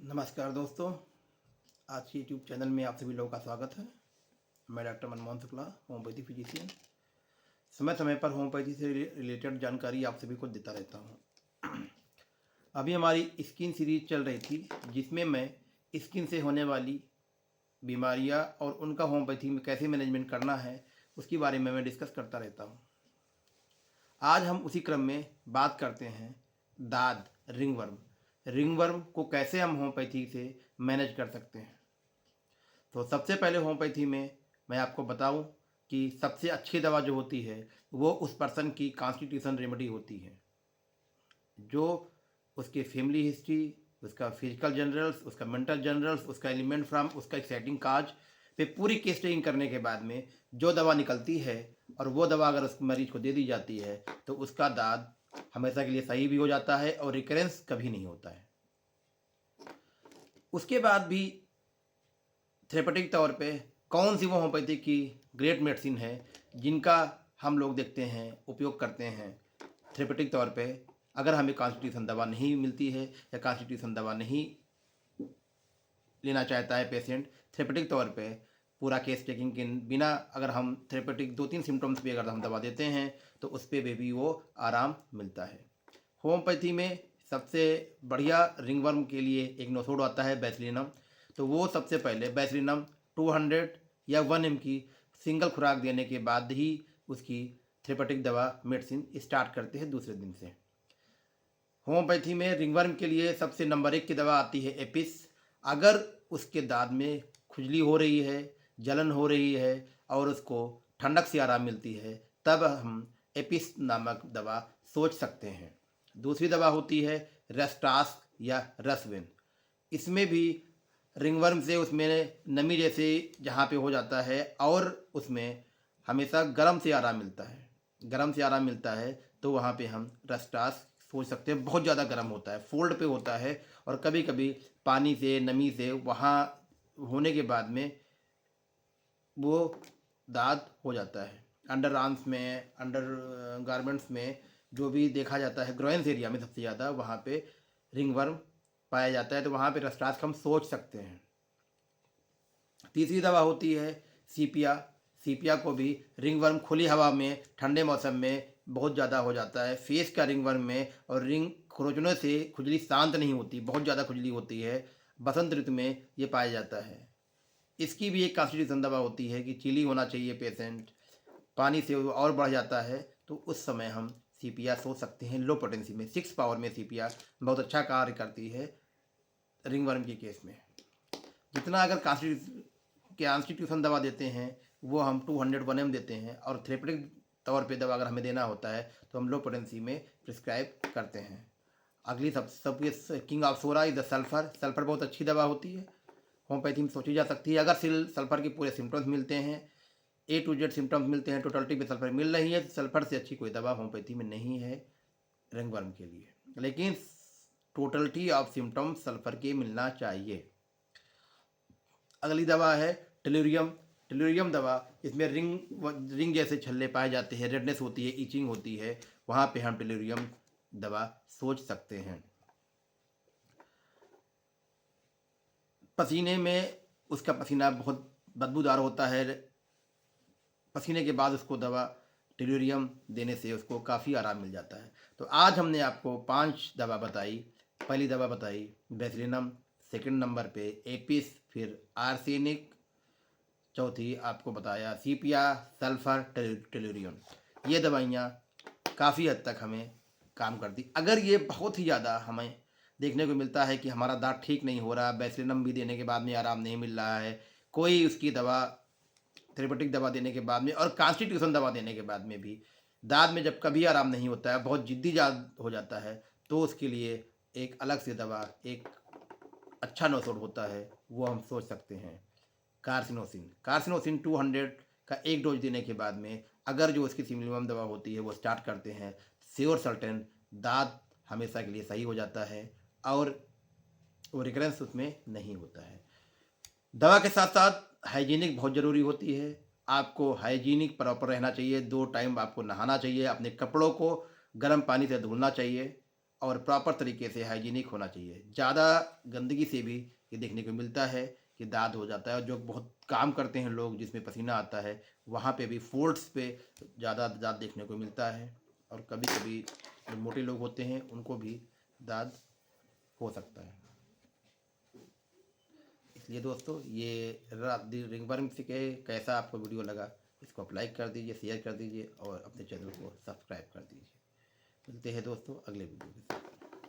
नमस्कार दोस्तों। आज के यूट्यूब चैनल में आप सभी लोगों का स्वागत है। मैं doctor Manmohan Shukla, homeopathy physician. समय समय पर होम्योपैथी से रिलेटेड जानकारी आप सभी को देता रहता हूँ। अभी हमारी स्किन सीरीज चल रही थी, जिसमें मैं स्किन से होने वाली बीमारियाँ और उनका होम्योपैथी में कैसे मैनेजमेंट करना है, उसके बारे में मैं डिस्कस करता रहता हूँ। आज हम उसी क्रम में बात करते हैं दाद, रिंगवर्म। रिंगवर्म को कैसे हम होम्योपैथी से मैनेज कर सकते हैं। तो सबसे पहले होम्योपैथी में मैं आपको बताऊं कि सबसे अच्छी दवा जो होती है वो उस पर्सन की कॉन्स्टिट्यूशन रेमेडी होती है, जो उसके फैमिली हिस्ट्री, उसका फिजिकल जनरल्स, उसका मेंटल जनरल्स, उसका एलिमेंट फ्राम, उसका एक्साइटिंग काज पे पूरी केस टेकिंग करने के बाद में जो दवा निकलती है और वो दवा अगर उस मरीज को दे दी जाती है तो उसका दाद हमेशा के लिए सही भी हो जाता है और रिकरेंस कभी नहीं होता है। उसके बाद भी थेरेपेटिक तौर पे कौन सी वो होम्योपैथी की ग्रेट मेडिसिन है जिनका हम लोग देखते हैं उपयोग करते हैं थेरेपेटिक तौर पे। अगर हमें कॉन्स्टिट्यूशन दवा नहीं मिलती है या कॉन्स्टिट्यूशन दवा नहीं लेना चाहता है पेशेंट, थेरेपेटिक तौर पे पूरा केस टेकिंग के बिना अगर हम थेरेपेटिक 2-3 सिम्टम्स पे अगर हम दवा देते हैं तो उस पर भी वो आराम मिलता है। होम्योपैथी में सबसे बढ़िया रिंगवर्म के लिए एक नोसोड आता है बैसिलिनम। तो वो सबसे पहले बैसिलिनम 200 या 1 mg की सिंगल खुराक देने के बाद ही उसकी थेरेपेटिक दवा मेडिसिन स्टार्ट करते हैं दूसरे दिन से। होम्योपैथी में रिंगवर्म के लिए सबसे नंबर 1 की दवा आती है एपिस। अगर उसके दांत में खुजली हो रही है, जलन हो रही है और उसको ठंडक से आराम मिलती है, तब हम एपिस नामक दवा सोच सकते हैं। दूसरी दवा होती है रेस्टास या रसविन। इसमें भी रिंगवर्म से उसमें नमी जैसे जहाँ पे हो जाता है और उसमें हमेशा गर्म से आराम मिलता है। गर्म से आराम मिलता है तो वहाँ पे हम रस्टास सोच सकते हैं। बहुत ज़्यादा गर्म होता है, फोल्ड पे होता है और कभी कभी पानी से नमी से वहाँ होने के बाद में वो दाद हो जाता है। अंडर आर्म्स में, अंडर गारमेंट्स में जो भी देखा जाता है, ग्रोइन्स एरिया में सबसे ज़्यादा वहाँ पे रिंगवर्म पाया जाता है, तो वहाँ पे रस्टास हम सोच सकते हैं। तीसरी दवा होती है सीपिया। सीपिया को भी रिंगवर्म खुली हवा में ठंडे मौसम में बहुत ज़्यादा हो जाता है फेस का रिंगवर्म में, और रिंग खुरचने से खुजली शांत नहीं होती, बहुत ज़्यादा खुजली होती है। बसंत ऋतु में ये पाया जाता है। इसकी भी एक कॉन्स्टिट्यूशन दवा होती है कि चिली होना चाहिए पेशेंट, पानी से वो और बढ़ जाता है तो उस समय हम सीपिया सोच सकते हैं। लो पोटेंसी में 6 पावर में सीपिया बहुत अच्छा कार्य करती है रिंगवर्म के केस में। जितना अगर कॉन्स्टिट्यूशन दवा देते हैं वो हम 201 देते हैं, और थेरेपेटिक तौर पे दवा अगर हमें देना होता है तो हम लो पोटेंसी में प्रिस्क्राइब करते हैं। अगली सब king of psora is the sulphur. Sulphur बहुत अच्छी दवा होती है, होम्योपैथी में सोची जा सकती है। अगर सल्फर के पूरे सिम्टम्स मिलते हैं, A to Z सिम्टम्स मिलते हैं, टोटलिटी पे सल्फर मिल रही है, तो सल्फर से अच्छी कोई दवा होम्योपैथी में नहीं है रिंगवर्म के लिए। लेकिन टोटलिटी ऑफ सिम्टम्स सल्फर के मिलना चाहिए। अगली दवा है टेलुरियम। टेलुरियम दवा, इसमें रिंग जैसे छल्ले पाए जाते हैं, रेडनेस होती है, ईचिंग होती है, वहाँ पे हम टेलुरियम दवा सोच सकते हैं। पसीने में उसका पसीना बहुत बदबूदार होता है, पसीने के बाद उसको दवा टेलुरियम देने से उसको काफ़ी आराम मिल जाता है। तो आज हमने आपको 5 दवा बताई। पहली दवा बताई बेसिलिनम, सेकंड नंबर पे एपिस, फिर आर्सेनिक, चौथी आपको बताया सीपिया, सल्फर, टेलुरियम। ये दवाइयाँ काफ़ी हद तक हमें काम करती। अगर ये बहुत ही ज़्यादा हमें देखने को मिलता है कि हमारा दांत ठीक नहीं हो रहा, बेसिलिनम भी देने के बाद में आराम नहीं मिल रहा है, कोई उसकी दवा थेरेपेटिक दवा देने के बाद में और कॉन्स्टिट्यूशन दवा देने के बाद में भी दांत में जब कभी आराम नहीं होता है, बहुत जिद्दी जाद हो जाता है, तो उसके लिए एक अलग से दवा, एक अच्छा नोसोड होता है, वो हम सोच सकते हैं कार्सिनोसिन। कार्सिनोसिन 200 का एक डोज देने के बाद में अगर जो उसकी सिमिलम दवा होती है वो स्टार्ट करते हैं, श्योर सर्टेन दांत हमेशा के लिए सही हो जाता है और वो रिकरेंस उसमें नहीं होता है। दवा के साथ साथ हाइजीनिक बहुत ज़रूरी होती है। आपको हाइजीनिक प्रॉपर रहना चाहिए, 2 टाइम आपको नहाना चाहिए, अपने कपड़ों को गर्म पानी से धुलना चाहिए और प्रॉपर तरीके से हाइजीनिक होना चाहिए। ज़्यादा गंदगी से भी ये देखने को मिलता है कि दाद हो जाता है, और जो बहुत काम करते हैं लोग जिसमें पसीना आता है, वहाँ पे भी फोल्ड्स पे ज़्यादा दाद देखने को मिलता है। और कभी कभी जो मोटे लोग होते हैं उनको भी दाद हो सकता है। इसलिए दोस्तों, ये रिंगवर्म से के कैसा आपको वीडियो लगा, इसको आप लाइक कर दीजिए, शेयर कर दीजिए और अपने चैनल को सब्सक्राइब कर दीजिए। मिलते हैं दोस्तों अगले वीडियो के साथ।